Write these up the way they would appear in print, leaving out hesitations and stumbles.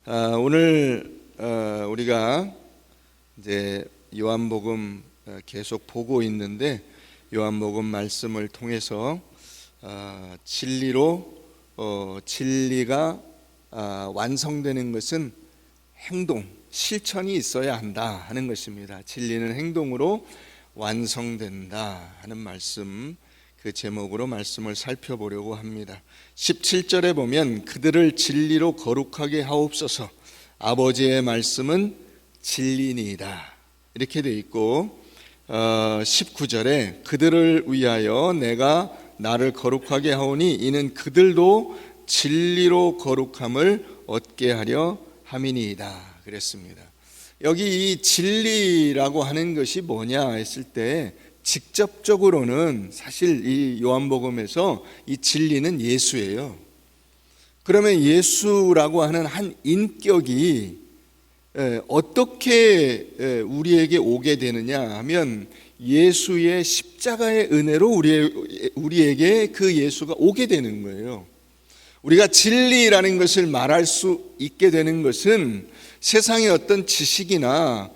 오늘 우리가 이제 요한복음 계속 보고 있는데 요한복음 말씀을 통해서 진리가 완성되는 것은 행동, 실천이 있어야 한다 하는 것입니다. 진리는 행동으로 완성된다 하는 말씀, 그 제목으로 말씀을 살펴보려고 합니다. 17절에 보면 그들을 진리로 거룩하게 하옵소서, 아버지의 말씀은 진리니이다 이렇게 되어 있고, 19절에 그들을 위하여 내가 나를 거룩하게 하오니 이는 그들도 진리로 거룩함을 얻게 하려 함이니이다 그랬습니다. 여기 이 진리라고 하는 것이 뭐냐 했을 때 직접적으로는 사실 이 요한복음에서 이 진리는 예수예요. 그러면 예수라고 하는 한 인격이 어떻게 우리에게 오게 되느냐 하면 예수의 십자가의 은혜로 우리에게 그 예수가 오게 되는 거예요. 우리가 진리라는 것을 말할 수 있게 되는 것은 세상의 어떤 지식이나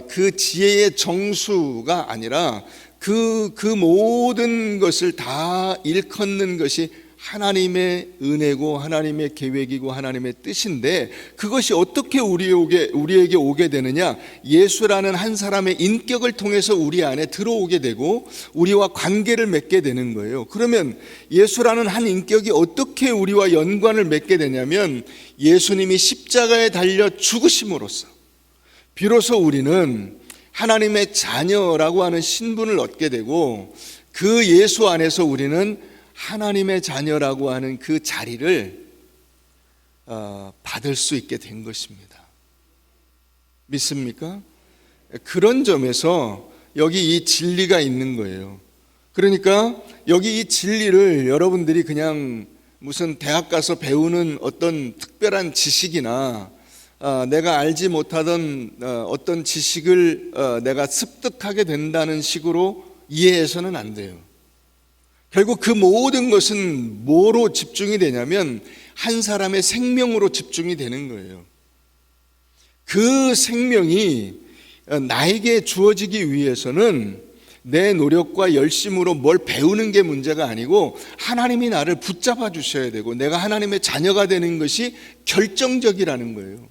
그 지혜의 정수가 아니라 그 모든 것을 다 일컫는 것이 하나님의 은혜고 하나님의 계획이고 하나님의 뜻인데, 그것이 어떻게 우리에게 오게 되느냐? 예수라는 한 사람의 인격을 통해서 우리 안에 들어오게 되고 우리와 관계를 맺게 되는 거예요. 그러면 예수라는 한 인격이 어떻게 우리와 연관을 맺게 되냐면 예수님이 십자가에 달려 죽으심으로써 비로소 우리는 하나님의 자녀라고 하는 신분을 얻게 되고, 그 예수 안에서 우리는 하나님의 자녀라고 하는 그 자리를 받을 수 있게 된 것입니다. 믿습니까? 그런 점에서 여기 이 진리가 있는 거예요. 그러니까 여기 이 진리를 여러분들이 그냥 무슨 대학 가서 배우는 어떤 특별한 지식이나 내가 알지 못하던 어떤 지식을 내가 습득하게 된다는 식으로 이해해서는 안 돼요. 결국 그 모든 것은 뭐로 집중이 되냐면 한 사람의 생명으로 집중이 되는 거예요. 그 생명이 나에게 주어지기 위해서는 내 노력과 열심으로 뭘 배우는 게 문제가 아니고 하나님이 나를 붙잡아 주셔야 되고 내가 하나님의 자녀가 되는 것이 결정적이라는 거예요.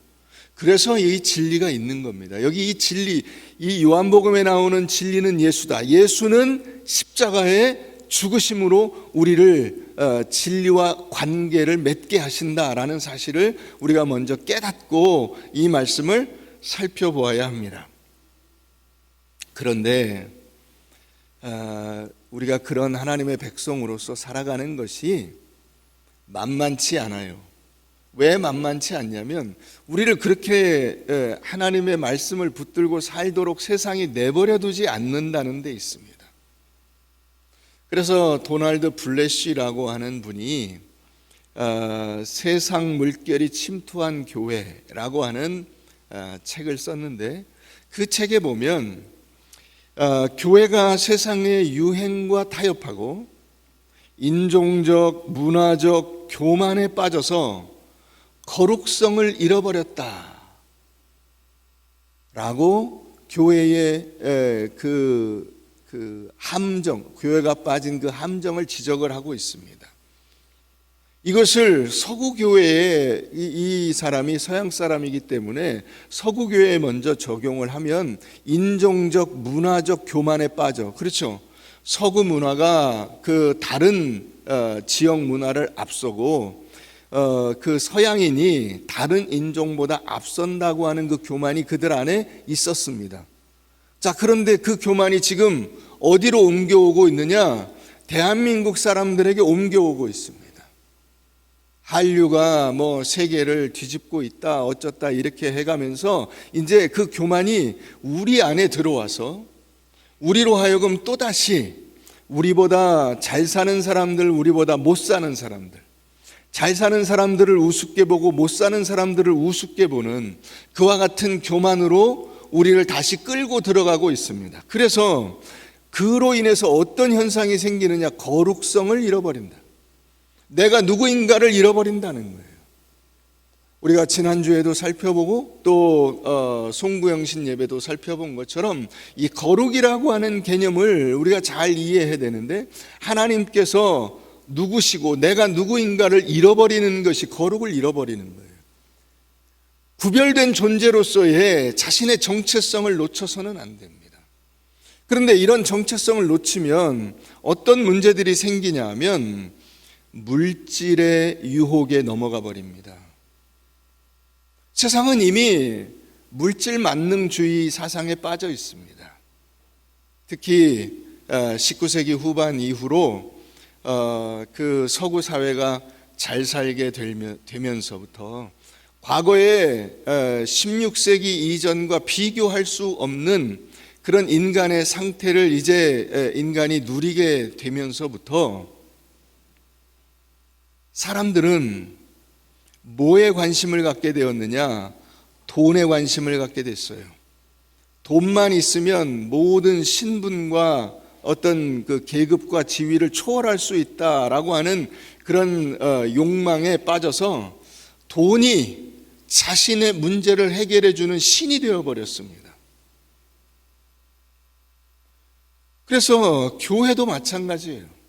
그래서 이 진리가 있는 겁니다. 여기 이 진리, 이 요한복음에 나오는 진리는 예수다. 예수는 십자가에 죽으심으로 우리를 진리와 관계를 맺게 하신다라는 사실을 우리가 먼저 깨닫고 이 말씀을 살펴보아야 합니다. 그런데 우리가 그런 하나님의 백성으로서 살아가는 것이 만만치 않아요. 왜 만만치 않냐면 우리를 그렇게 하나님의 말씀을 붙들고 살도록 세상이 내버려두지 않는다는 데 있습니다. 그래서 도널드 블래시라고 하는 분이 세상 물결이 침투한 교회라고 하는 책을 썼는데, 그 책에 보면 교회가 세상의 유행과 타협하고 인종적, 문화적 교만에 빠져서 거룩성을 잃어버렸다 라고 교회의 그 함정, 교회가 빠진 그 함정을 지적을 하고 있습니다. 이것을 서구교회에 이 사람이 서양 사람이기 때문에 서구교회에 먼저 적용을 하면 인종적, 문화적 교만에 빠져. 그렇죠. 서구 문화가 그 다른 지역 문화를 앞서고 그 서양인이 다른 인종보다 앞선다고 하는 그 교만이 그들 안에 있었습니다. 자, 그런데 그 교만이 지금 어디로 옮겨오고 있느냐? 대한민국 사람들에게 옮겨오고 있습니다. 한류가 뭐 세계를 뒤집고 있다 어쩌다 이렇게 해가면서 이제 그 교만이 우리 안에 들어와서 우리로 하여금 또다시 우리보다 잘 사는 사람들, 우리보다 못 사는 사람들, 잘 사는 사람들을 우습게 보고 못 사는 사람들을 우습게 보는 그와 같은 교만으로 우리를 다시 끌고 들어가고 있습니다. 그래서 그로 인해서 어떤 현상이 생기느냐? 거룩성을 잃어버린다. 내가 누구인가를 잃어버린다는 거예요. 우리가 지난주에도 살펴보고 또 송구영신 예배도 살펴본 것처럼 이 거룩이라고 하는 개념을 우리가 잘 이해해야 되는데, 하나님께서 누구시고 내가 누구인가를 잃어버리는 것이 거룩을 잃어버리는 거예요. 구별된 존재로서의 자신의 정체성을 놓쳐서는 안 됩니다. 그런데 이런 정체성을 놓치면 어떤 문제들이 생기냐 하면 물질의 유혹에 넘어가 버립니다. 세상은 이미 물질 만능주의 사상에 빠져 있습니다. 특히 19세기 후반 이후로 그 서구 사회가 잘 살게 되면서부터 과거에 16세기 이전과 비교할 수 없는 그런 인간의 상태를 이제 인간이 누리게 되면서부터 사람들은 뭐에 관심을 갖게 되었느냐? 돈에 관심을 갖게 됐어요. 돈만 있으면 모든 신분과 어떤 그 계급과 지위를 초월할 수 있다라고 하는 그런 욕망에 빠져서 돈이 자신의 문제를 해결해 주는 신이 되어 버렸습니다. 그래서 교회도 마찬가지예요.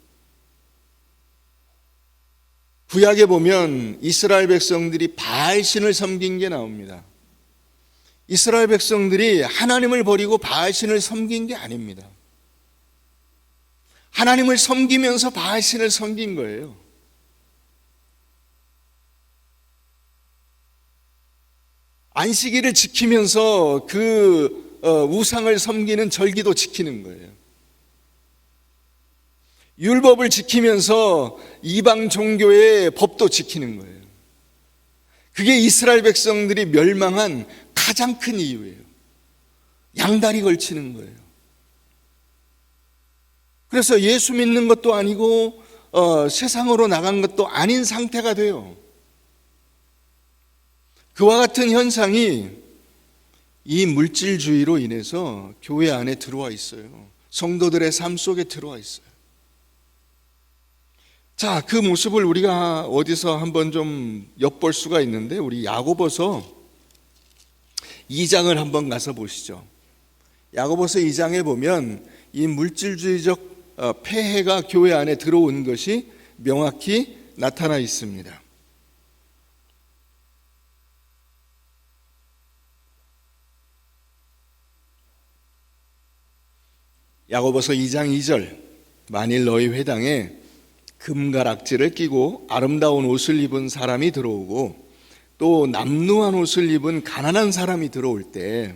구약에 보면 이스라엘 백성들이 바알신을 섬긴 게 나옵니다. 이스라엘 백성들이 하나님을 버리고 바알신을 섬긴 게 아닙니다. 하나님을 섬기면서 바알신을 섬긴 거예요. 안식일을 지키면서 그 우상을 섬기는 절기도 지키는 거예요. 율법을 지키면서 이방 종교의 법도 지키는 거예요. 그게 이스라엘 백성들이 멸망한 가장 큰 이유예요. 양다리 걸치는 거예요. 그래서 예수 믿는 것도 아니고 세상으로 나간 것도 아닌 상태가 돼요. 그와 같은 현상이 이 물질주의로 인해서 교회 안에 들어와 있어요. 성도들의 삶 속에 들어와 있어요. 자, 그 모습을 우리가 어디서 한번 좀 엿볼 수가 있는데, 우리 야고보서 2장을 한번 가서 보시죠. 야고보서 2장에 보면 이 물질주의적 폐해가 교회 안에 들어온 것이 명확히 나타나 있습니다. 야고보서 2장 2절, 만일 너희 회당에 금가락지를 끼고 아름다운 옷을 입은 사람이 들어오고 또 남루한 옷을 입은 가난한 사람이 들어올 때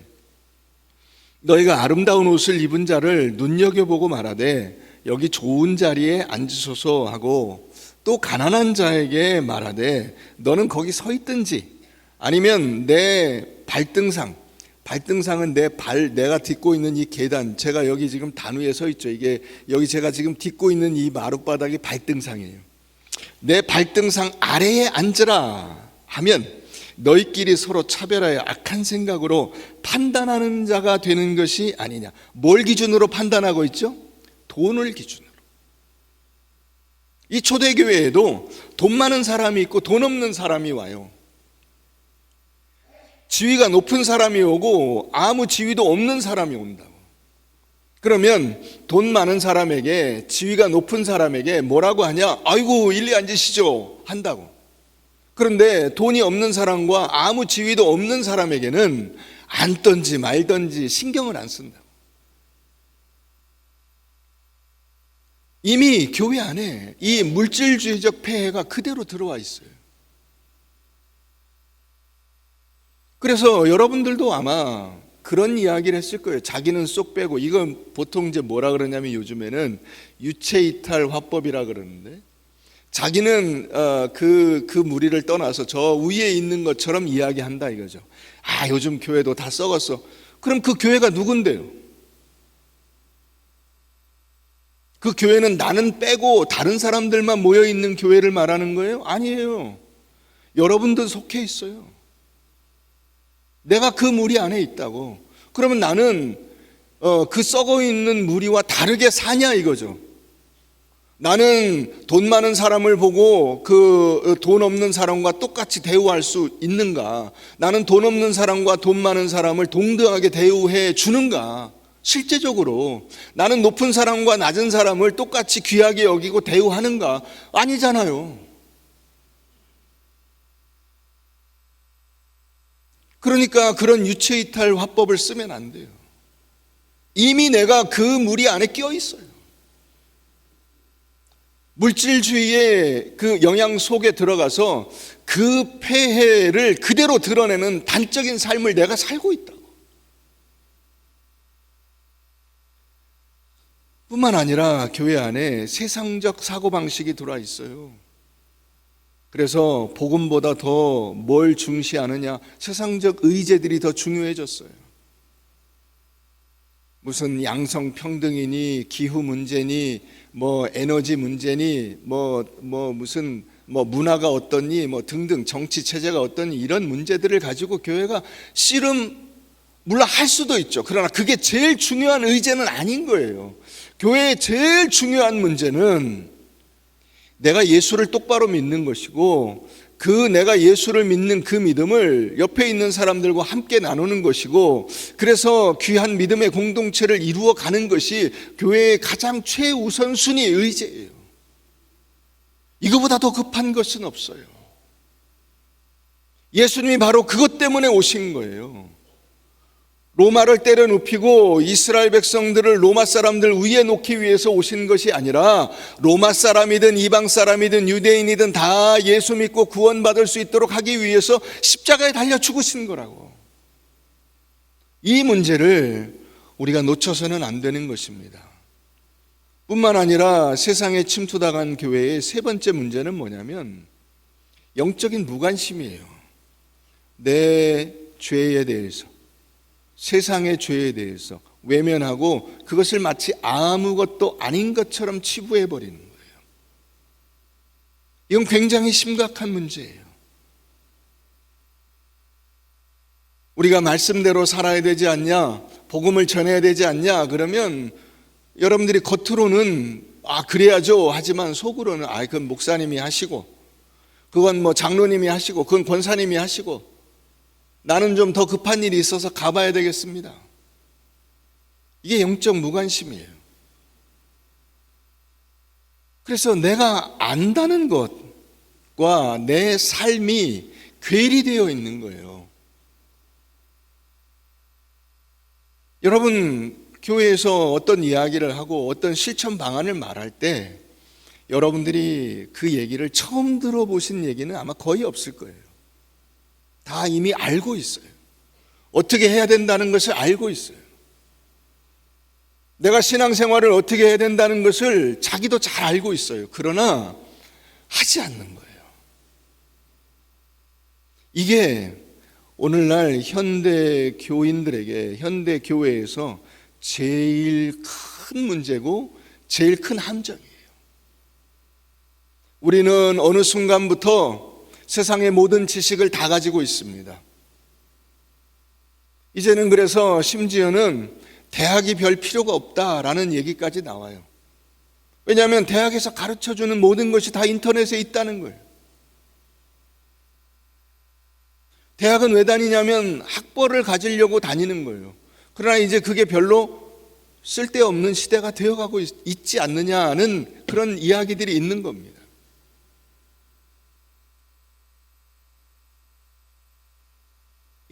너희가 아름다운 옷을 입은 자를 눈여겨보고 말하되 여기 좋은 자리에 앉으소서 하고, 또 가난한 자에게 말하되 너는 거기 서 있든지, 아니면 내 발등상은 내가 딛고 있는 이 계단, 제가 여기 지금 단 위에 서 있죠. 이게 여기 제가 지금 딛고 있는 이 마룻바닥이 발등상이에요. 내 발등상 아래에 앉으라 하면 너희끼리 서로 차별하여 악한 생각으로 판단하는 자가 되는 것이 아니냐. 뭘 기준으로 판단하고 있죠? 돈을 기준으로. 이 초대교회에도 돈 많은 사람이 있고 돈 없는 사람이 와요. 지위가 높은 사람이 오고 아무 지위도 없는 사람이 온다고. 그러면 돈 많은 사람에게, 지위가 높은 사람에게 뭐라고 하냐? 아이고 일리 앉으시죠 한다고. 그런데 돈이 없는 사람과 아무 지위도 없는 사람에게는 앉든지 말든지 신경을 안 쓴다고. 이미 교회 안에 이 물질주의적 폐해가 그대로 들어와 있어요. 그래서 여러분들도 아마 그런 이야기를 했을 거예요. 자기는 쏙 빼고, 이건 보통 이제 뭐라 그러냐면 요즘에는 유체이탈 화법이라 그러는데, 자기는 그 무리를 떠나서 저 위에 있는 것처럼 이야기한다 이거죠. 아, 요즘 교회도 다 썩었어. 그럼 그 교회가 누군데요? 그 교회는 나는 빼고 다른 사람들만 모여 있는 교회를 말하는 거예요? 아니에요. 여러분도 속해 있어요. 내가 그 무리 안에 있다고. 그러면 나는 그 썩어 있는 무리와 다르게 사냐 이거죠. 나는 돈 많은 사람을 보고 그 돈 없는 사람과 똑같이 대우할 수 있는가? 나는 돈 없는 사람과 돈 많은 사람을 동등하게 대우해 주는가? 실제적으로 나는 높은 사람과 낮은 사람을 똑같이 귀하게 여기고 대우하는가? 아니잖아요. 그러니까 그런 유체이탈 화법을 쓰면 안 돼요. 이미 내가 그 무리 안에 끼어 있어요. 물질주의의 그 영향 속에 들어가서 그 폐해를 그대로 드러내는 단적인 삶을 내가 살고 있다고. 뿐만 아니라 교회 안에 세상적 사고방식이 들어와 있어요. 그래서 복음보다 더 뭘 중시하느냐? 세상적 의제들이 더 중요해졌어요. 무슨 양성평등이니 기후 문제니 뭐 에너지 문제니 무슨 문화가 어떠니 등등 정치 체제가 어떠니 이런 문제들을 가지고 교회가 씨름 물론 할 수도 있죠. 그러나 그게 제일 중요한 의제는 아닌 거예요. 교회의 제일 중요한 문제는 내가 예수를 똑바로 믿는 것이고 그 내가 예수를 믿는 그 믿음을 옆에 있는 사람들과 함께 나누는 것이고 그래서 귀한 믿음의 공동체를 이루어 가는 것이 교회의 가장 최우선순위 의제예요. 이거보다 더 급한 것은 없어요. 예수님이 바로 그것 때문에 오신 거예요. 로마를 때려 눕히고 이스라엘 백성들을 로마 사람들 위에 놓기 위해서 오신 것이 아니라 로마 사람이든 이방 사람이든 유대인이든 다 예수 믿고 구원받을 수 있도록 하기 위해서 십자가에 달려 죽으신 거라고. 이 문제를 우리가 놓쳐서는 안 되는 것입니다. 뿐만 아니라 세상에 침투당한 교회의 세 번째 문제는 뭐냐면 영적인 무관심이에요. 내 죄에 대해서 세상의 죄에 대해서 외면하고 그것을 마치 아무것도 아닌 것처럼 치부해버리는 거예요. 이건 굉장히 심각한 문제예요. 우리가 말씀대로 살아야 되지 않냐, 복음을 전해야 되지 않냐 그러면 여러분들이 겉으로는 그래야죠 하지만 속으로는 그건 목사님이 하시고 그건 장로님이 하시고 그건 권사님이 하시고 나는 좀 더 급한 일이 있어서 가봐야 되겠습니다. 이게 영적 무관심이에요. 그래서 내가 안다는 것과 내 삶이 괴리되어 있는 거예요. 여러분, 교회에서 어떤 이야기를 하고 어떤 실천 방안을 말할 때 여러분들이 그 얘기를 처음 들어보신 얘기는 아마 거의 없을 거예요. 다 이미 알고 있어요. 어떻게 해야 된다는 것을 알고 있어요. 내가 신앙생활을 어떻게 해야 된다는 것을 자기도 잘 알고 있어요. 그러나 하지 않는 거예요. 이게 오늘날 현대 교인들에게 현대 교회에서 제일 큰 문제고 제일 큰 함정이에요. 우리는 어느 순간부터 세상의 모든 지식을 다 가지고 있습니다. 이제는 그래서 심지어는 대학이 별 필요가 없다라는 얘기까지 나와요. 왜냐하면 대학에서 가르쳐주는 모든 것이 다 인터넷에 있다는 거예요. 대학은 왜 다니냐면 학벌을 가지려고 다니는 거예요. 그러나 이제 그게 별로 쓸데없는 시대가 되어가고 있지 않느냐는 그런 이야기들이 있는 겁니다.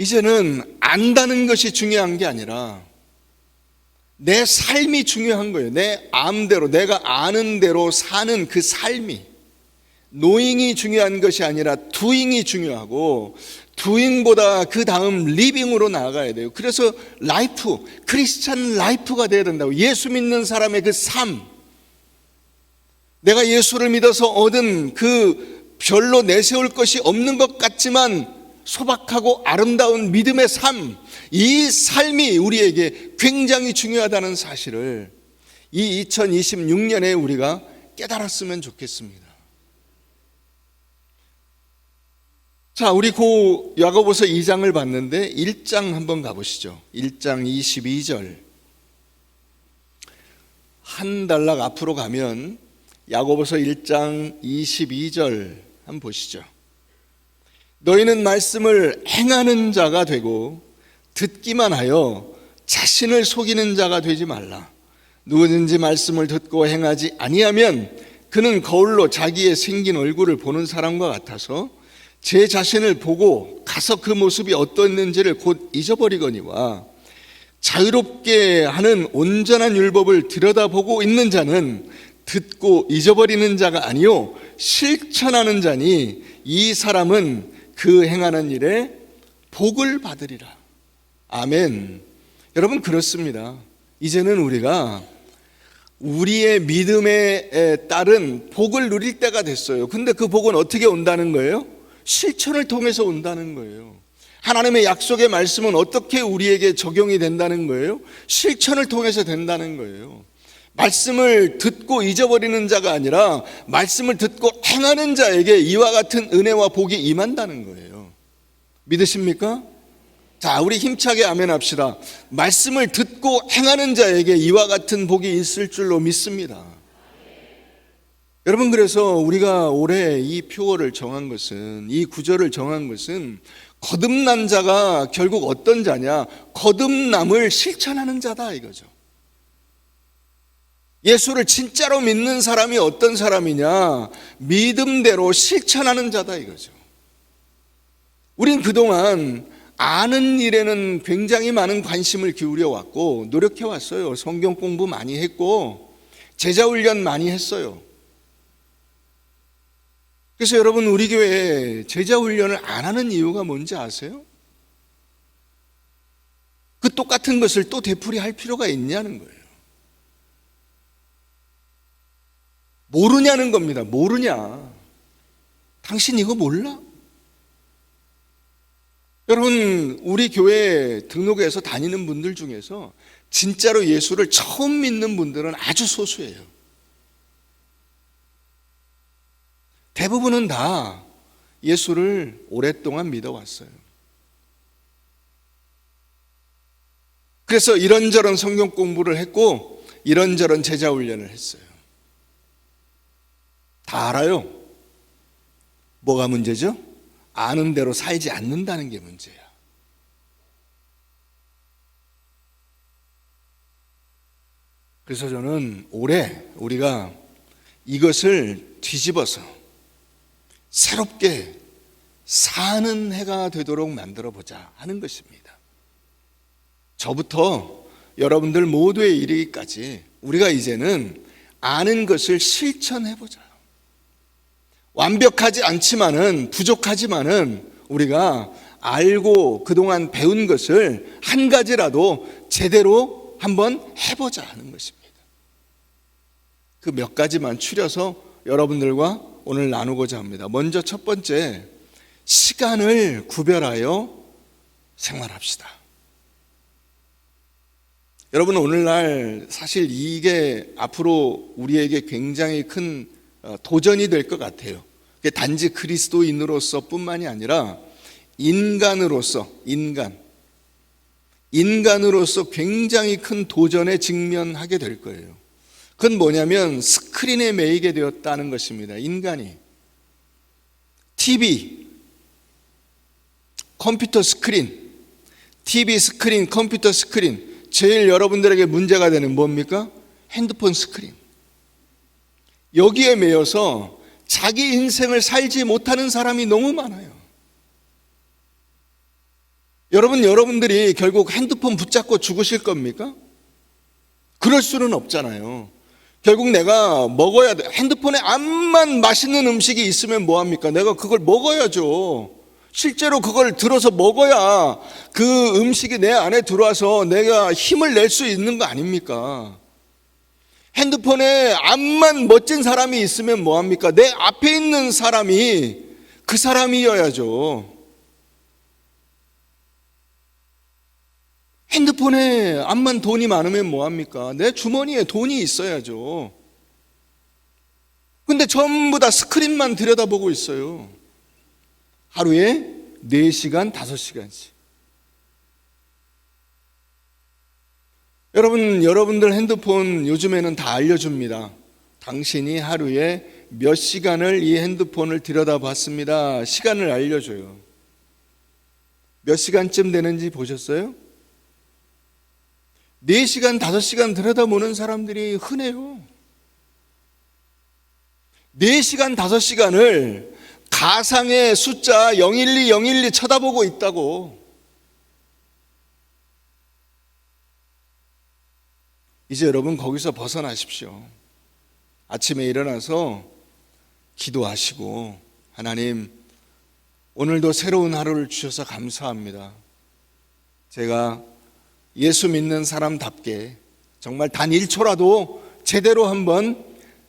이제는 안다는 것이 중요한 게 아니라 내 삶이 중요한 거예요. 내 마음대로 내가 아는 대로 사는 그 삶이 노잉이 중요한 것이 아니라 두잉이 중요하고 두잉보다 그 다음 리빙으로 나아가야 돼요. 그래서 라이프, 크리스찬 라이프가 돼야 된다고. 예수 믿는 사람의 그 삶, 내가 예수를 믿어서 얻은 그 별로 내세울 것이 없는 것 같지만 소박하고 아름다운 믿음의 삶, 이 삶이 우리에게 굉장히 중요하다는 사실을 이 2026년에 우리가 깨달았으면 좋겠습니다. 자, 우리 야고보서 2장을 봤는데 1장 한번 가보시죠. 1장 22절. 한 단락 앞으로 가면 야고보서 1장 22절 한번 보시죠. 너희는 말씀을 행하는 자가 되고 듣기만 하여 자신을 속이는 자가 되지 말라. 누구든지 말씀을 듣고 행하지 아니하면 그는 거울로 자기의 생긴 얼굴을 보는 사람과 같아서 제 자신을 보고 가서 그 모습이 어떠했는지를 곧 잊어버리거니와 자유롭게 하는 온전한 율법을 들여다보고 있는 자는 듣고 잊어버리는 자가 아니요 실천하는 자니 이 사람은 그 행하는 일에 복을 받으리라. 아멘. 여러분, 그렇습니다. 이제는 우리가 우리의 믿음에 따른 복을 누릴 때가 됐어요. 근데 그 복은 어떻게 온다는 거예요? 실천을 통해서 온다는 거예요. 하나님의 약속의 말씀은 어떻게 우리에게 적용이 된다는 거예요? 실천을 통해서 된다는 거예요. 말씀을 듣고 잊어버리는 자가 아니라 말씀을 듣고 행하는 자에게 이와 같은 은혜와 복이 임한다는 거예요. 믿으십니까? 자, 우리 힘차게 아멘 합시다. 말씀을 듣고 행하는 자에게 이와 같은 복이 있을 줄로 믿습니다. 여러분, 그래서 우리가 올해 이 표어를 정한 것은, 이 구절을 정한 것은 거듭난 자가 결국 어떤 자냐? 거듭남을 실천하는 자다 이거죠. 예수를 진짜로 믿는 사람이 어떤 사람이냐? 믿음대로 실천하는 자다 이거죠. 우린 그동안 아는 일에는 굉장히 많은 관심을 기울여 왔고 노력해 왔어요. 성경 공부 많이 했고 제자 훈련 많이 했어요. 그래서 여러분, 우리 교회에 제자 훈련을 안 하는 이유가 뭔지 아세요? 그 똑같은 것을 또 되풀이할 필요가 있냐는 거예요. 모르냐는 겁니다. 모르냐? 당신 이거 몰라? 여러분, 우리 교회 등록해서 다니는 분들 중에서 진짜로 예수를 처음 믿는 분들은 아주 소수예요. 대부분은 다 예수를 오랫동안 믿어왔어요. 그래서 이런저런 성경 공부를 했고 이런저런 제자 훈련을 했어요. 다 알아요. 뭐가 문제죠? 아는 대로 살지 않는다는 게 문제야. 그래서 저는 올해 우리가 이것을 뒤집어서 새롭게 사는 해가 되도록 만들어 보자 하는 것입니다. 저부터 여러분들 모두에 이르기까지 우리가 이제는 아는 것을 실천해 보자. 완벽하지 않지만은, 부족하지만은 우리가 알고 그동안 배운 것을 한 가지라도 제대로 한번 해보자 하는 것입니다. 그 몇 가지만 추려서 여러분들과 오늘 나누고자 합니다. 먼저 첫 번째, 시간을 구별하여 생활합시다. 여러분, 오늘날 사실 이게 앞으로 우리에게 굉장히 큰 도전이 될 것 같아요. 단지 그리스도인으로서 뿐만이 아니라 인간으로서 굉장히 큰 도전에 직면하게 될 거예요. 그건 뭐냐면 스크린에 매이게 되었다는 것입니다. 인간이 TV, 컴퓨터 스크린, TV 스크린, 컴퓨터 스크린, 제일 여러분들에게 문제가 되는 뭡니까? 핸드폰 스크린. 여기에 매여서 자기 인생을 살지 못하는 사람이 너무 많아요. 여러분들이 결국 핸드폰 붙잡고 죽으실 겁니까? 그럴 수는 없잖아요. 결국 내가 먹어야 돼. 핸드폰에 암만 맛있는 음식이 있으면 뭐합니까? 내가 그걸 먹어야죠. 실제로 그걸 들어서 먹어야 그 음식이 내 안에 들어와서 내가 힘을 낼 수 있는 거 아닙니까? 핸드폰에 암만 멋진 사람이 있으면 뭐합니까? 내 앞에 있는 사람이 그 사람이어야죠. 핸드폰에 암만 돈이 많으면 뭐합니까? 내 주머니에 돈이 있어야죠. 근데 전부 다 스크린만 들여다보고 있어요. 하루에 4시간, 5시간씩. 여러분들 핸드폰 요즘에는 다 알려줍니다. 당신이 하루에 몇 시간을 이 핸드폰을 들여다봤습니다. 시간을 알려줘요. 몇 시간쯤 되는지 보셨어요? 4시간, 5시간 들여다보는 사람들이 흔해요. 4시간, 5시간을 가상의 숫자 012, 012 쳐다보고 있다고. 이제 여러분 거기서 벗어나십시오. 아침에 일어나서 기도하시고, 하나님, 오늘도 새로운 하루를 주셔서 감사합니다. 제가 예수 믿는 사람답게 정말 단 1초라도 제대로 한번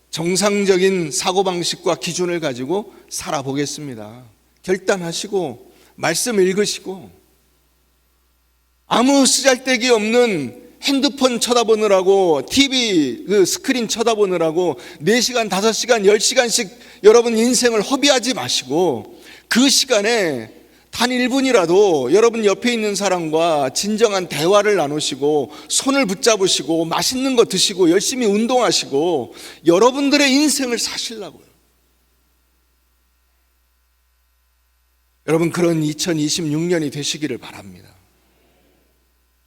정상적인 사고방식과 기준을 가지고 살아보겠습니다. 결단하시고 말씀 읽으시고, 아무 쓰잘데기 없는 핸드폰 쳐다보느라고, TV 스크린 쳐다보느라고 4시간, 5시간, 10시간씩 여러분 인생을 허비하지 마시고, 그 시간에 단 1분이라도 여러분 옆에 있는 사람과 진정한 대화를 나누시고, 손을 붙잡으시고, 맛있는 거 드시고, 열심히 운동하시고, 여러분들의 인생을 사시려고요. 여러분, 그런 2026년이 되시기를 바랍니다.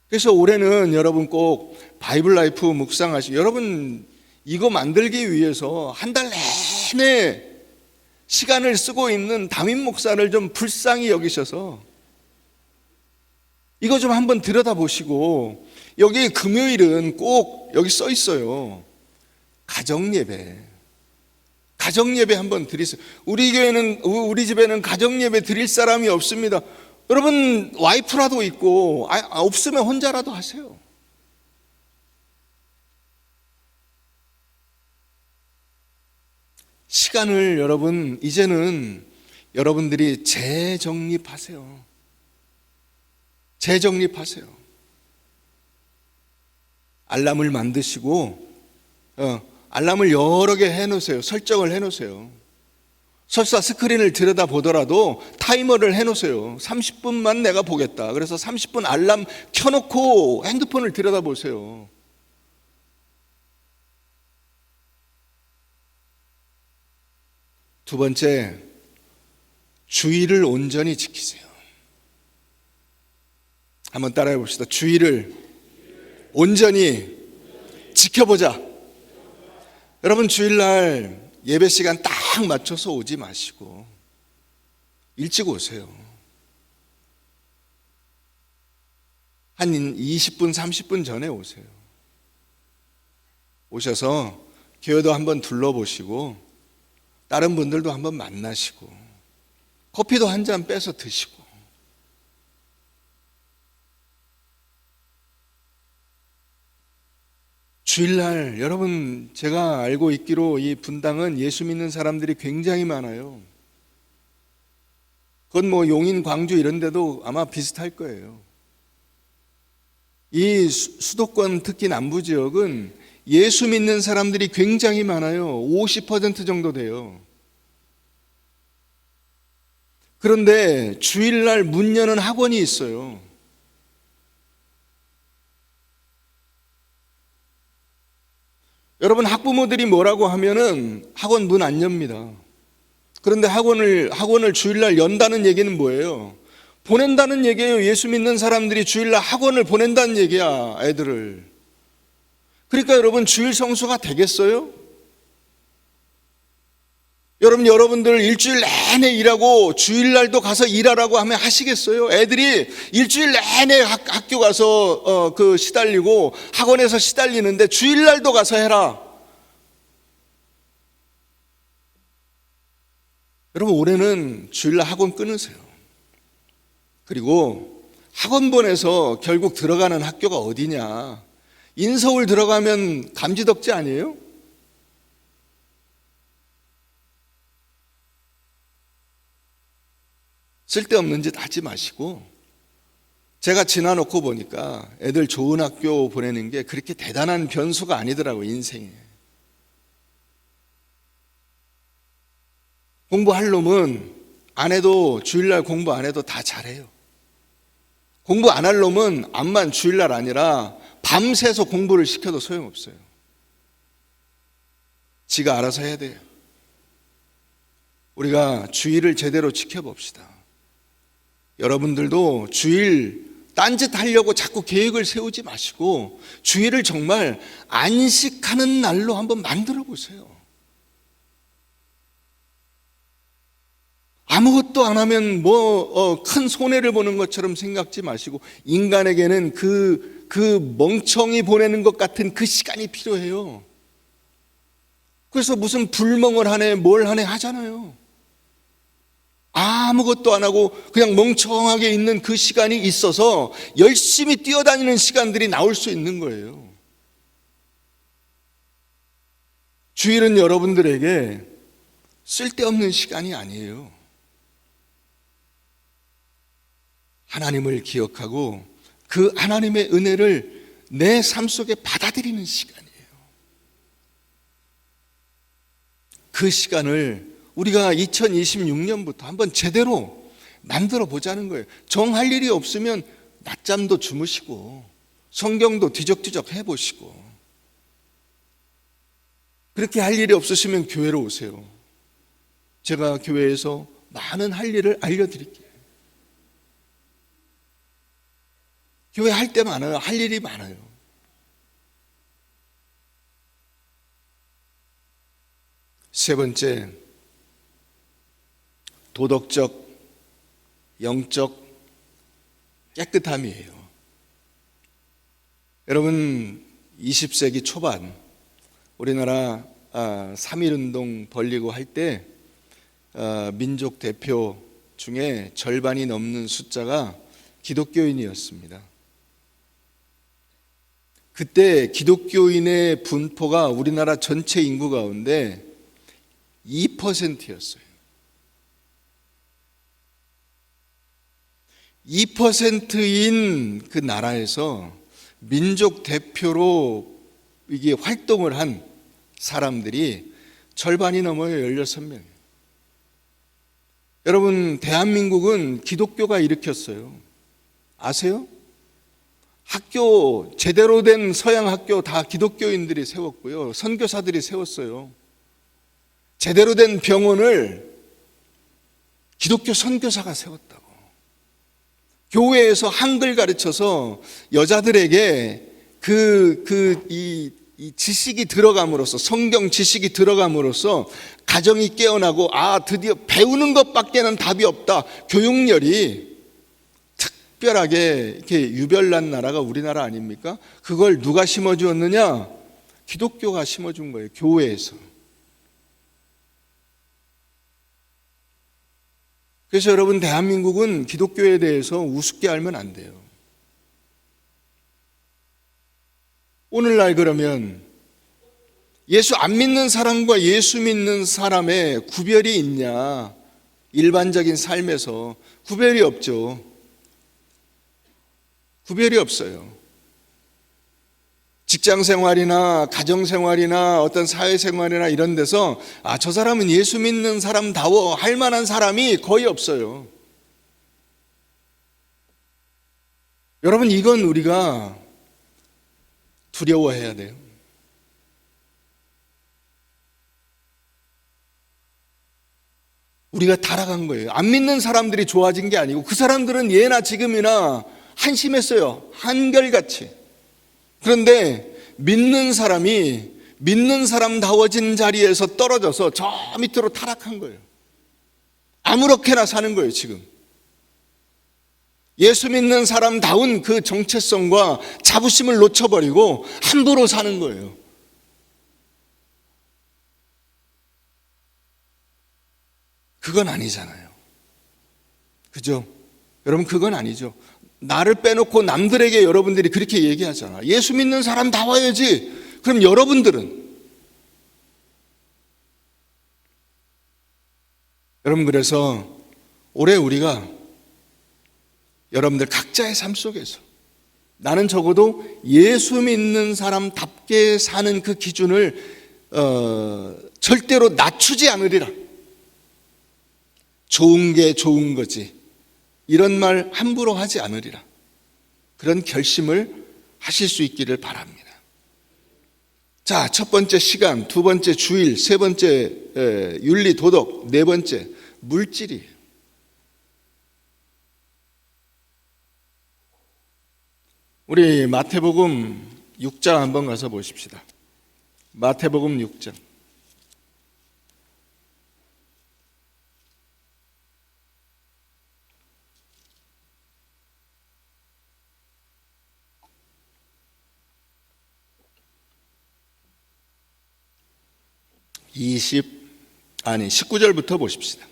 그래서 올해는 여러분 꼭 바이블 라이프 묵상하시고, 여러분 이거 만들기 위해서 한 달 내내 시간을 쓰고 있는 담임 목사를 좀 불쌍히 여기셔서 이거 좀 한번 들여다보시고, 여기 금요일은 꼭 여기 써 있어요. 가정예배 한번 드리세요. 우리 교회는, 우리 집에는 가정예배 드릴 사람이 없습니다. 여러분 와이프라도 있고, 없으면 혼자라도 하세요. 시간을 여러분 이제는 여러분들이 재정립하세요. 알람을 만드시고 알람을 여러 개 해놓으세요. 설정을 해놓으세요. 설사 스크린을 들여다보더라도 타이머를 해놓으세요. 30분만 내가 보겠다. 그래서 30분 알람 켜놓고 핸드폰을 들여다보세요. 두 번째, 주의를 온전히 지키세요. 한번 따라해 봅시다. 주의를 온전히 지켜보자. 여러분, 주일날 예배 시간 딱 맞춰서 오지 마시고 일찍 오세요. 한 20분, 30분 전에 오세요. 오셔서 교회도 한번 둘러보시고, 다른 분들도 한번 만나시고, 커피도 한 잔 빼서 드시고. 주일날 여러분, 제가 알고 있기로 이 분당은 예수 믿는 사람들이 굉장히 많아요. 그건 뭐 용인, 광주 이런 데도 아마 비슷할 거예요. 이 수도권, 특히 남부 지역은 예수 믿는 사람들이 굉장히 많아요. 50% 정도 돼요. 그런데 주일날 문 여는 학원이 있어요. 여러분, 학부모들이 뭐라고 하면은 학원 문 안 엽니다. 그런데 학원을 주일날 연다는 얘기는 뭐예요? 보낸다는 얘기예요. 예수 믿는 사람들이 주일날 학원을 보낸다는 얘기야, 애들을. 그러니까 여러분, 주일 성수가 되겠어요? 여러분들 일주일 내내 일하고 주일날도 가서 일하라고 하면 하시겠어요? 애들이 일주일 내내 학교 가서 시달리고 학원에서 시달리는데 주일날도 가서 해라. 여러분, 올해는 주일날 학원 끊으세요. 그리고 학원 보내서 결국 들어가는 학교가 어디냐? 인서울 들어가면 감지덕지 아니에요? 쓸데없는 짓 하지 마시고, 제가 지나놓고 보니까 애들 좋은 학교 보내는 게 그렇게 대단한 변수가 아니더라고요, 인생에. 공부할 놈은 안 해도, 주일날 공부 안 해도 다 잘해요. 공부 안 할 놈은 암만 주일날 아니라 밤새서 공부를 시켜도 소용없어요. 지가 알아서 해야 돼요. 우리가 주일을 제대로 지켜봅시다. 여러분들도 주일 딴짓하려고 자꾸 계획을 세우지 마시고 주일을 정말 안식하는 날로 한번 만들어 보세요. 아무것도 안 하면 큰 손해를 보는 것처럼 생각지 마시고 인간에게는 그 멍청이 보내는 것 같은 그 시간이 필요해요. 그래서 무슨 불멍을 하네 뭘 하네 하잖아요. 아무것도 안 하고 그냥 멍청하게 있는 그 시간이 있어서 열심히 뛰어다니는 시간들이 나올 수 있는 거예요. 주일은 여러분들에게 쓸데없는 시간이 아니에요. 하나님을 기억하고 그 하나님의 은혜를 내 삶 속에 받아들이는 시간이에요. 그 시간을 우리가 2026년부터 한번 제대로 만들어 보자는 거예요. 정할 일이 없으면 낮잠도 주무시고 성경도 뒤적뒤적 해보시고, 그렇게 할 일이 없으시면 교회로 오세요. 제가 교회에서 많은 할 일을 알려드릴게요. 교회 할 때 많아요. 할 일이 많아요. 세 번째, 도덕적, 영적 깨끗함이에요. 여러분, 20세기 초반 우리나라 3.1운동 벌리고 할 때 민족 대표 중에 절반이 넘는 숫자가 기독교인이었습니다. 그때 기독교인의 분포가 우리나라 전체 인구 가운데 2%였어요. 2%인 그 나라에서 민족 대표로 이게 활동을 한 사람들이 절반이 넘어요. 16명. 여러분, 대한민국은 기독교가 일으켰어요. 아세요? 학교, 제대로 된 서양 학교 다 기독교인들이 세웠고요. 선교사들이 세웠어요. 제대로 된 병원을 기독교 선교사가 세웠다고. 교회에서 한글 가르쳐서 여자들에게 이 지식이 들어감으로써, 성경 지식이 들어감으로써 가정이 깨어나고, 드디어 배우는 것밖에는 답이 없다. 교육열이 특별하게 이렇게 유별난 나라가 우리나라 아닙니까? 그걸 누가 심어주었느냐? 기독교가 심어준 거예요. 교회에서. 그래서 여러분, 대한민국은 기독교에 대해서 우습게 알면 안 돼요. 오늘날 그러면 예수 안 믿는 사람과 예수 믿는 사람의 구별이 있냐? 일반적인 삶에서 구별이 없죠. 구별이 없어요. 직장 생활이나 가정 생활이나 어떤 사회 생활이나 이런 데서 저 사람은 예수 믿는 사람다워 할 만한 사람이 거의 없어요. 여러분, 이건 우리가 두려워해야 돼요. 우리가 타락한 거예요. 안 믿는 사람들이 좋아진 게 아니고 그 사람들은 예나 지금이나 한심했어요. 한결같이. 그런데 믿는 사람이 믿는 사람다워진 자리에서 떨어져서 저 밑으로 타락한 거예요. 아무렇게나 사는 거예요, 지금. 예수 믿는 사람다운 그 정체성과 자부심을 놓쳐버리고 함부로 사는 거예요. 그건 아니잖아요. 그죠? 여러분, 그건 아니죠. 나를 빼놓고 남들에게 여러분들이 그렇게 얘기하잖아. 예수 믿는 사람다워야지. 그럼 여러분들은? 여러분, 그래서 올해 우리가 여러분들 각자의 삶 속에서 나는 적어도 예수 믿는 사람답게 사는 그 기준을 절대로 낮추지 않으리라. 좋은 게 좋은 거지, 이런 말 함부로 하지 않으리라. 그런 결심을 하실 수 있기를 바랍니다. 자, 첫 번째 시간, 두 번째 주일, 세 번째 윤리 도덕, 네 번째 물질이에요. 우리 마태복음 6장 한번 가서 보십시다. 마태복음 6장. 이 19절부터 보십시다.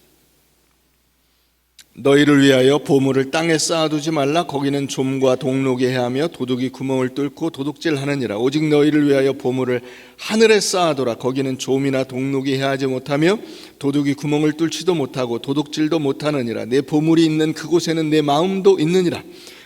너희를 위하여 보물을 땅에 쌓아두지 말라. 거기는 좀과 동록이 해하며 도둑이 구멍을 뚫고 도둑질하느니라. 오직 너희를 위하여 보물을 하늘에 쌓아두라. 거기는 좀이나 동록이 해하지 못하며 도둑이 구멍을 뚫지도 못하고 도둑질도 못하느니라. 내 보물이 있는 그곳에는 내 마음도 있느니라.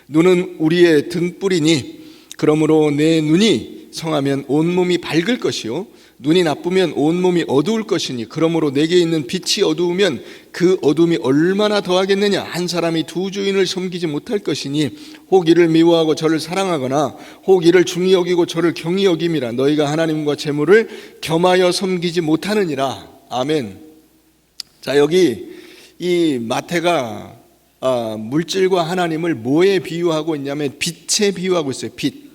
눈은 우리의 등불이니 그러므로 내 눈이 성하면 온몸이 밝을 것이요 눈이 나쁘면 온몸이 어두울 것이니 그러므로 내게 있는 빛이 어두우면 그 어둠이 얼마나 더하겠느냐. 한 사람이 두 주인을 섬기지 못할 것이니 혹 이를 미워하고 저를 사랑하거나 혹 이를 중히 여기고 저를 경히 여김이라. 너희가 하나님과 재물을 겸하여 섬기지 못하느니라. 아멘. 자, 여기 이 마태가 물질과 하나님을 뭐에 비유하고 있냐면 빛에 비유하고 있어요. 빛.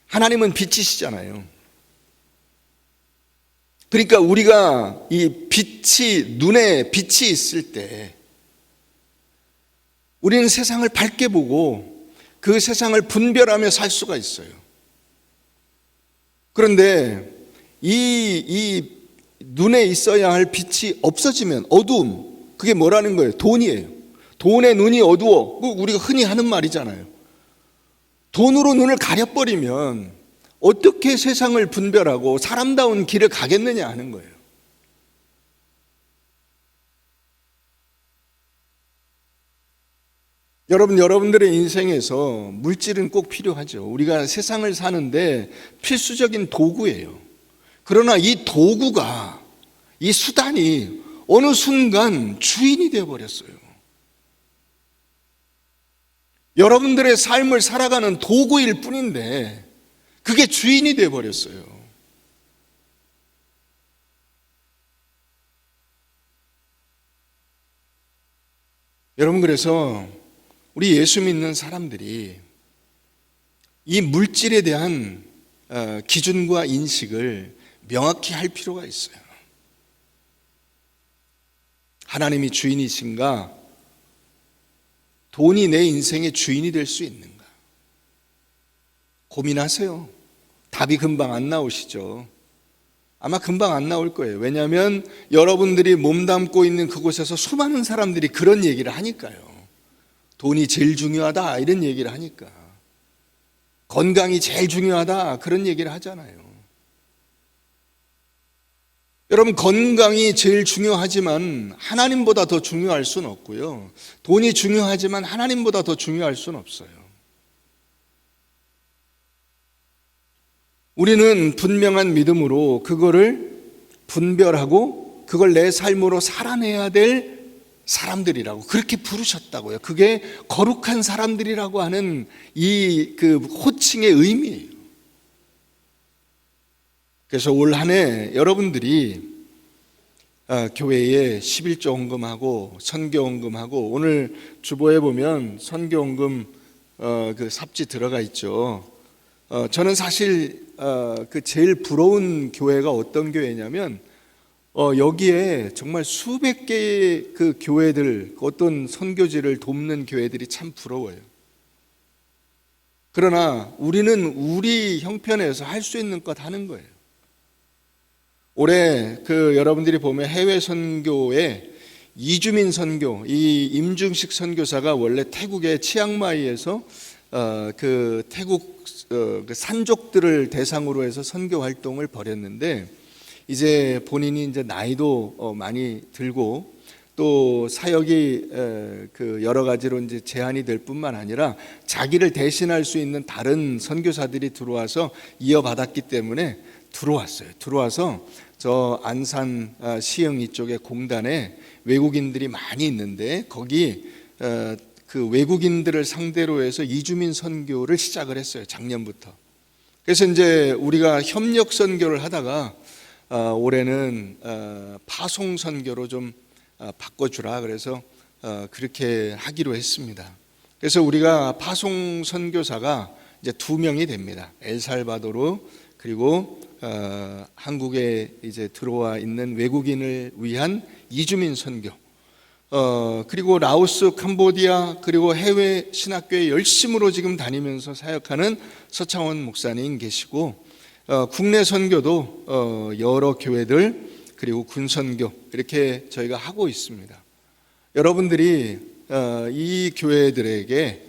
하나님은 빛이시잖아요. 그러니까 우리가 이 빛이, 눈에 빛이 있을 때 우리는 세상을 밝게 보고 그 세상을 분별하며 살 수가 있어요. 그런데 이 눈에 있어야 할 빛이 없어지면 어두움, 그게 뭐라는 거예요? 돈이에요. 돈의 눈이 어두워. 우리가 흔히 하는 말이잖아요. 돈으로 눈을 가려버리면 어떻게 세상을 분별하고 사람다운 길을 가겠느냐 하는 거예요. 여러분들의 인생에서 물질은 꼭 필요하죠. 우리가 세상을 사는데 필수적인 도구예요. 그러나 이 도구가, 이 수단이 어느 순간 주인이 되어버렸어요. 여러분들의 삶을 살아가는 도구일 뿐인데 그게 주인이 되어버렸어요. 여러분, 그래서 우리 예수 믿는 사람들이 이 물질에 대한 기준과 인식을 명확히 할 필요가 있어요. 하나님이 주인이신가? 돈이 내 인생의 주인이 될 수 있는가? 고민하세요. 답이 금방 안 나오시죠. 아마 금방 안 나올 거예요. 왜냐하면 여러분들이 몸담고 있는 그곳에서 수많은 사람들이 그런 얘기를 하니까요. 돈이 제일 중요하다 이런 얘기를 하니까. 건강이 제일 중요하다 그런 얘기를 하잖아요. 여러분, 건강이 제일 중요하지만 하나님보다 더 중요할 수는 없고요. 돈이 중요하지만 하나님보다 더 중요할 수는 없어요. 우리는 분명한 믿음으로 그거를 분별하고 그걸 내 삶으로 살아내야 될 사람들이라고 그렇게 부르셨다고요. 그게 거룩한 사람들이라고 하는 이 호칭의 의미예요. 그래서 올 한 해 여러분들이 교회에 11조 헌금하고 선교 헌금하고, 오늘 주보에 보면 선교 헌금 그 삽지 들어가 있죠. 저는 사실 그 제일 부러운 교회가 어떤 교회냐면 여기에 정말 수백 개의 그 교회들, 어떤 선교지를 돕는 교회들이 참 부러워요. 그러나 우리는 우리 형편에서 할 수 있는 것 하는 거예요. 올해 여러분들이 보면 해외 선교에 이주민 선교, 이 임중식 선교사가 원래 태국의 치앙마이에서 그 태국 그 산족들을 대상으로 해서 선교 활동을 벌였는데, 이제 본인이 이제 나이도 많이 들고 또 사역이 그 여러 가지로 이제 제한이 될 뿐만 아니라 자기를 대신할 수 있는 다른 선교사들이 들어와서 이어받았기 때문에 들어와서 저 안산 시흥 이쪽에 공단에 외국인들이 많이 있는데 거기 그 외국인들을 상대로 해서 이주민 선교를 시작을 했어요. 작년부터. 그래서 이제 우리가 협력 선교를 하다가 올해는 파송 선교로 좀 바꿔주라 그래서 그렇게 하기로 했습니다. 그래서 우리가 파송 선교사가 이제 2명이 됩니다. 엘살바도르 그리고 한국에 이제 들어와 있는 외국인을 위한 이주민 선교, 그리고 라오스, 캄보디아 그리고 해외 신학교에 열심으로 지금 다니면서 사역하는 서창원 목사님 계시고, 국내 선교도 여러 교회들 그리고 군 선교 이렇게 저희가 하고 있습니다. 여러분들이 이 교회들에게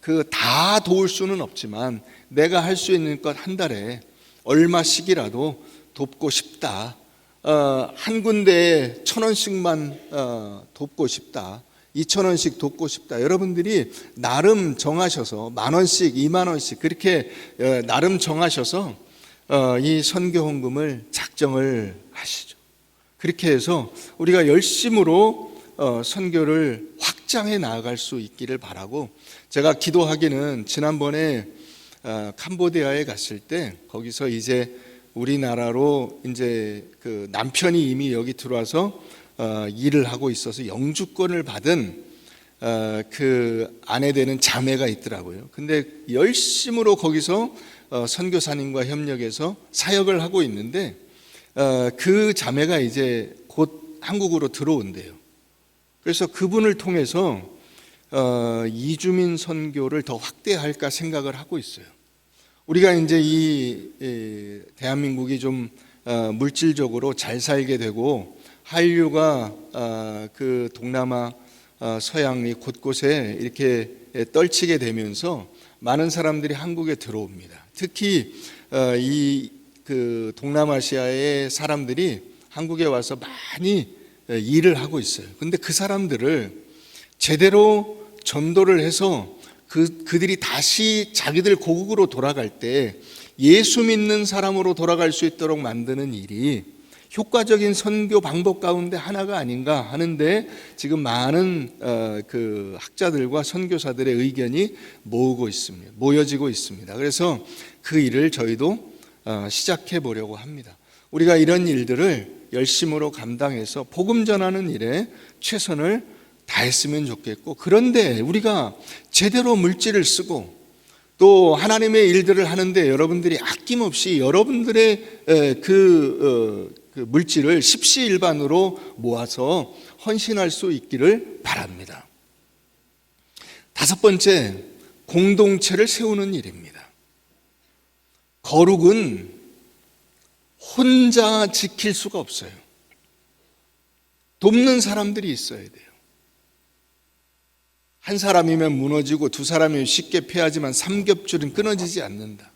그 다 도울 수는 없지만 내가 할 수 있는 것 한 달에 얼마씩이라도 돕고 싶다. 한 군데에 1,000원씩만 돕고 싶다. 2,000원씩 돕고 싶다. 여러분들이 나름 정하셔서 10,000원씩, 20,000원씩 그렇게 나름 정하셔서 이 선교 헌금을 작정을 하시죠. 그렇게 해서 우리가 열심으로 선교를 확장해 나아갈 수 있기를 바라고, 제가 기도하기는 지난번에 캄보디아에 갔을 때 거기서 이제 우리나라로 이제 그 남편이 이미 여기 들어와서 일을 하고 있어서 영주권을 받은 그 아내 되는 자매가 있더라고요. 근데 열심으로 거기서 선교사님과 협력해서 사역을 하고 있는데 그 자매가 이제 곧 한국으로 들어온대요. 그래서 그분을 통해서 이주민 선교를 더 확대할까 생각을 하고 있어요. 우리가 이제 이 대한민국이 좀 물질적으로 잘 살게 되고 한류가 그 동남아 서양이 곳곳에 이렇게 떨치게 되면서 많은 사람들이 한국에 들어옵니다. 특히 이 그 동남아시아의 사람들이 한국에 와서 많이 일을 하고 있어요. 근데 그 사람들을 제대로 전도를 해서 그들이 다시 자기들 고국으로 돌아갈 때 예수 믿는 사람으로 돌아갈 수 있도록 만드는 일이 효과적인 선교 방법 가운데 하나가 아닌가 하는데, 지금 많은 그 학자들과 선교사들의 의견이 모여지고 있습니다. 그래서 그 일을 저희도 시작해 보려고 합니다. 우리가 이런 일들을 열심으로 감당해서 복음 전하는 일에 최선을 다했으면 좋겠고, 그런데 우리가 제대로 물질을 쓰고 또 하나님의 일들을 하는데 여러분들이 아낌없이 여러분들의 그 물질을 십시일반으로 모아서 헌신할 수 있기를 바랍니다. 5번째, 공동체를 세우는 일입니다. 거룩은 혼자 지킬 수가 없어요. 돕는 사람들이 있어야 돼요. 한 사람이면 무너지고 두 사람이면 쉽게 패하지만 삼겹줄은 끊어지지 않는다.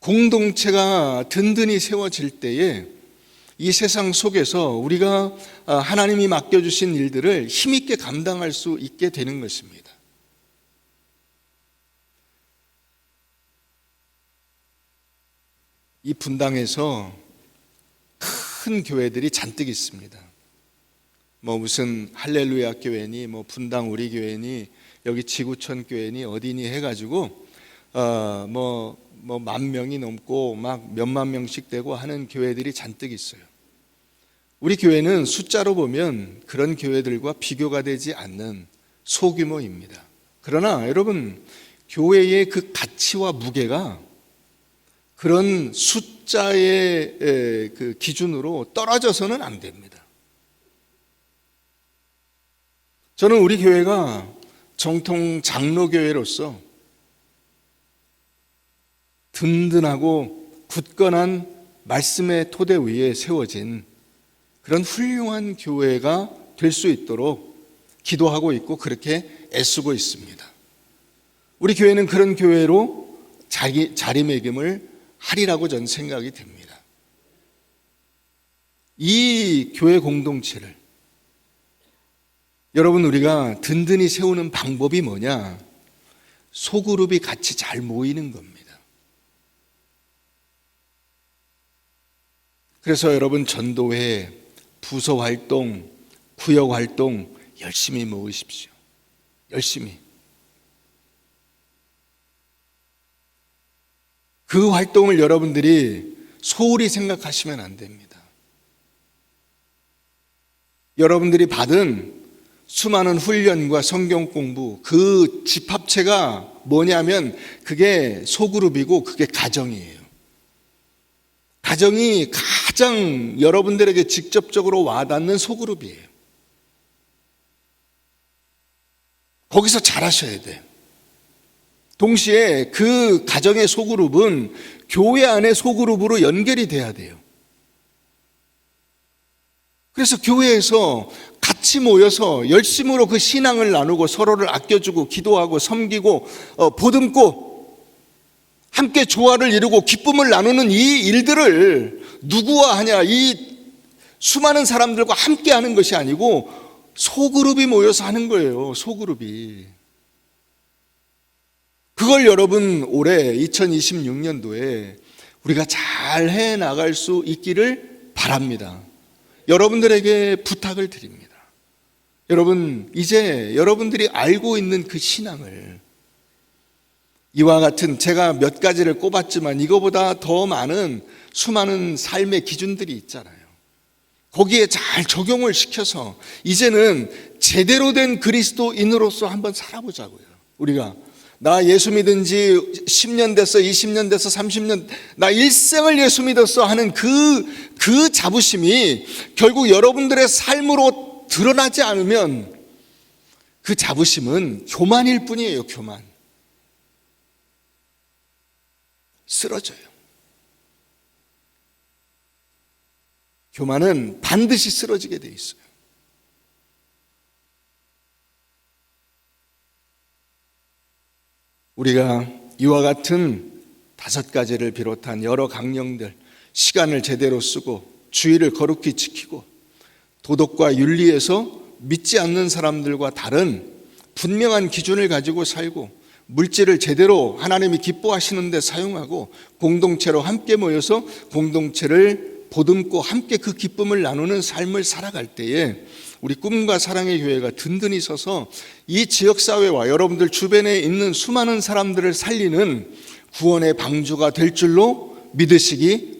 공동체가 든든히 세워질 때에 이 세상 속에서 우리가 하나님이 맡겨주신 일들을 힘있게 감당할 수 있게 되는 것입니다. 이 분당에서 큰 교회들이 잔뜩 있습니다. 뭐 무슨 할렐루야 교회니 뭐 분당 우리 교회니 여기 지구촌 교회니 어디니 해가지고 뭐 10,000명이 넘고 막 몇만 명씩 되고 하는 교회들이 잔뜩 있어요. 우리 교회는 숫자로 보면 그런 교회들과 비교가 되지 않는 소규모입니다. 그러나 여러분, 교회의 그 가치와 무게가 그런 숫자의 그 기준으로 떨어져서는 안 됩니다. 저는 우리 교회가 정통 장로교회로서 든든하고 굳건한 말씀의 토대 위에 세워진 그런 훌륭한 교회가 될 수 있도록 기도하고 있고 그렇게 애쓰고 있습니다. 우리 교회는 그런 교회로 자리매김을 하리라고 저는 생각이 됩니다. 이 교회 공동체를 여러분, 우리가 든든히 세우는 방법이 뭐냐? 소그룹이 같이 잘 모이는 겁니다. 그래서 여러분, 전도회, 부서 활동, 구역 활동 열심히 모으십시오. 열심히. 그 활동을 여러분들이 소홀히 생각하시면 안 됩니다. 여러분들이 받은 수많은 훈련과 성경 공부, 그 집합체가 뭐냐면 그게 소그룹이고 그게 가정이에요. 가정이 가장 여러분들에게 직접적으로 와닿는 소그룹이에요. 거기서 잘하셔야 돼요. 동시에 그 가정의 소그룹은 교회 안의 소그룹으로 연결이 돼야 돼요. 그래서 교회에서 같이 모여서 열심으로 그 신앙을 나누고 서로를 아껴주고 기도하고 섬기고 보듬고 함께 조화를 이루고 기쁨을 나누는 이 일들을 누구와 하냐, 이 수많은 사람들과 함께 하는 것이 아니고 소그룹이 모여서 하는 거예요. 소그룹이. 그걸 여러분 올해 2026년도에 우리가 잘 해나갈 수 있기를 바랍니다. 여러분들에게 부탁을 드립니다. 여러분, 이제 여러분들이 알고 있는 그 신앙을 이와 같은, 제가 몇 가지를 꼽았지만 이거보다 더 많은 수많은 삶의 기준들이 있잖아요. 거기에 잘 적용을 시켜서 이제는 제대로 된 그리스도인으로서 한번 살아보자고요. 우리가 나 예수 믿은 지 10년 됐어, 20년 됐어, 30년, 나 일생을 예수 믿었어 하는 그 자부심이 결국 여러분들의 삶으로 드러나지 않으면 그 자부심은 교만일 뿐이에요. 교만. 쓰러져요. 교만은 반드시 쓰러지게 돼 있어요. 우리가 이와 같은 5가지를 비롯한 여러 강령들, 시간을 제대로 쓰고 주의를 거룩히 지키고 도덕과 윤리에서 믿지 않는 사람들과 다른 분명한 기준을 가지고 살고 물질을 제대로 하나님이 기뻐하시는 데 사용하고 공동체로 함께 모여서 공동체를 보듬고 함께 그 기쁨을 나누는 삶을 살아갈 때에 우리 꿈과 사랑의 교회가 든든히 서서 이 지역사회와 여러분들 주변에 있는 수많은 사람들을 살리는 구원의 방주가 될 줄로 믿으시기